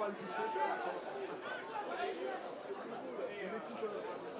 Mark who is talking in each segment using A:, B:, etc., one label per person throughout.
A: pas le plus jeu. Une équipe.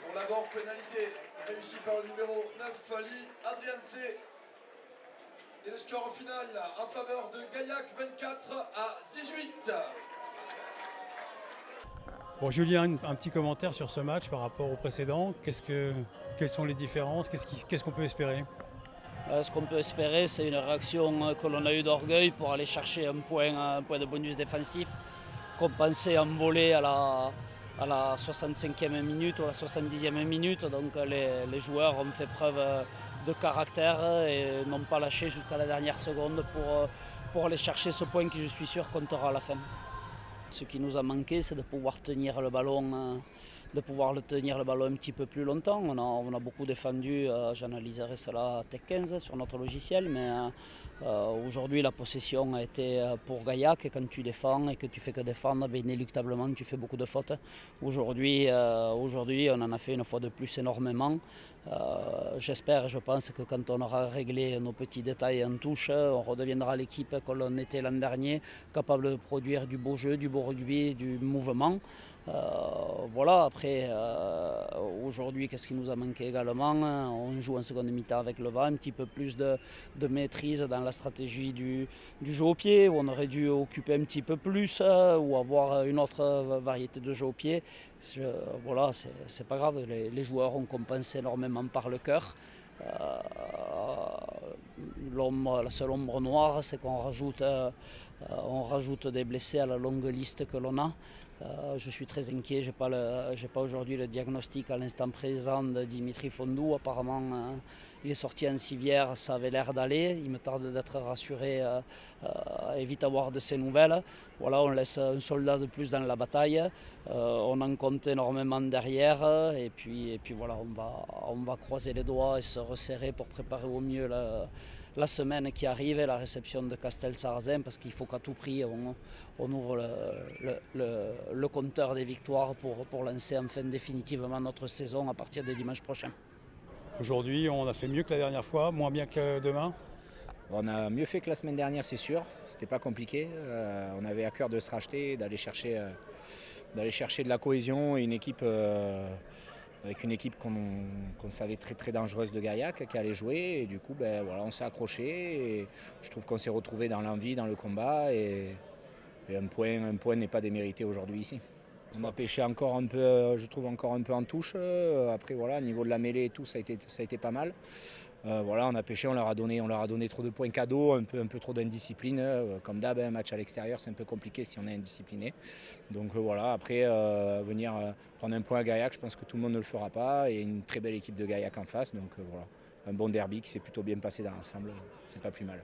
A: Pour l'avant, pénalité réussie par le numéro 9, Ali Adrianse. Et le score au final en faveur de Gaillac, 24-18.
B: Bon, Julien, un petit commentaire sur ce match par rapport au précédent. Quelles sont les différences? Qu'est-ce qu'on peut espérer?
C: Ce qu'on peut espérer, c'est une réaction que l'on a eue d'orgueil pour aller chercher un point de bonus défensif qu'on pensait en voler à la 65e minute ou à la 70e minute. Donc les joueurs ont fait preuve de caractère et n'ont pas lâché jusqu'à la dernière seconde pour aller chercher ce point qui, je suis sûr, comptera à la fin. Ce qui nous a manqué, c'est de pouvoir tenir le ballon, un petit peu plus longtemps. On a beaucoup défendu, j'analyserai cela à Tech 15 sur notre logiciel, mais aujourd'hui la possession a été pour Gaillac, et quand tu défends et que tu fais que défendre, inéluctablement tu fais beaucoup de fautes. Aujourd'hui, on en a fait une fois de plus énormément. J'espère et je pense que quand on aura réglé nos petits détails en touche, on redeviendra l'équipe que l'on était l'an dernier, capable de produire du beau jeu, du beau rugby, du mouvement. Voilà, après, aujourd'hui, qu'est-ce qui nous a manqué également? On joue en seconde mi-temps avec le vent, un petit peu plus de maîtrise dans la stratégie du jeu au pied, où on aurait dû occuper un petit peu plus, ou avoir une autre variété de jeu au pied. Voilà, c'est pas grave, les joueurs ont compensé énormément par le cœur. La seule ombre noire, c'est qu'on rajoute des blessés à la longue liste que l'on a. Je suis très inquiet, je n'ai pas aujourd'hui le diagnostic à l'instant présent de Dimitri Fondou. Apparemment, il est sorti en civière, ça avait l'air d'aller. Il me tarde d'être rassuré et vite avoir de ses nouvelles. Voilà, on laisse un soldat de plus dans la bataille. On en compte énormément derrière. Et puis voilà, on va croiser les doigts et se resserrer pour préparer au mieux la semaine qui arrive et la réception de Castel-Sarrazin, parce qu'il faut qu'à tout prix on ouvre le compteur des victoires pour lancer enfin définitivement notre saison à partir de dimanche prochain.
B: Aujourd'hui, on a fait mieux que la dernière fois, moins bien que demain.
D: On a mieux fait que la semaine dernière, c'est sûr. C'était pas compliqué. On avait à cœur de se racheter, d'aller chercher de la cohésion et une équipe. Avec une équipe qu'on savait très très dangereuse de Gaillac qui allait jouer, et du coup voilà, on s'est accroché et je trouve qu'on s'est retrouvé dans l'envie, dans le combat, et un point n'est pas démérité aujourd'hui ici. On a pêché encore un peu, je trouve encore un peu en touche. Après voilà, au niveau de la mêlée et tout, ça a été pas mal. Voilà, on a pêché, on leur a donné trop de points cadeaux, un peu trop d'indiscipline. Comme d'hab, un match à l'extérieur, c'est un peu compliqué si on est indiscipliné. Donc voilà, après venir prendre un point à Gaillac, je pense que tout le monde ne le fera pas. Et une très belle équipe de Gaillac en face. Donc voilà, un bon derby qui s'est plutôt bien passé dans l'ensemble, c'est pas plus mal.